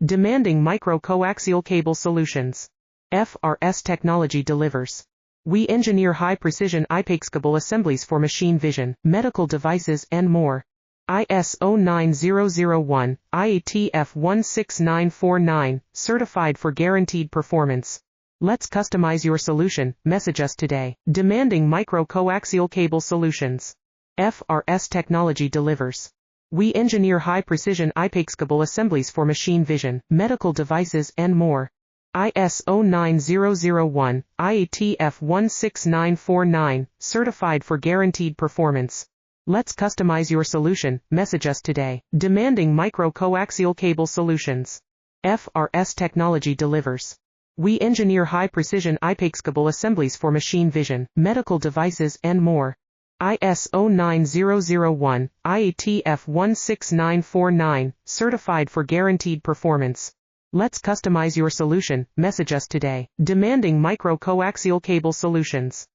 Demanding micro-coaxial cable solutions. FRS technology delivers. We engineer high-precision unbeatable assemblies for machine vision, medical devices and more. ISO 9001, IATF 16949, certified for guaranteed performance. Let's customize your solution. Message us today. Demanding micro-coaxial cable solutions. FRS technology delivers. We engineer high-precision unbeatable assemblies for machine vision, medical devices and more. ISO 9001, IATF 16949, certified for guaranteed performance. Let's customize your solution. Message us today. Demanding micro-coaxial cable solutions. FRS technology delivers. We engineer high-precision unbeatable assemblies for machine vision, medical devices and more. ISO 9001, IATF 16949, certified for guaranteed performance. Let's customize your solution. Message us today. Demanding micro-coaxial cable solutions.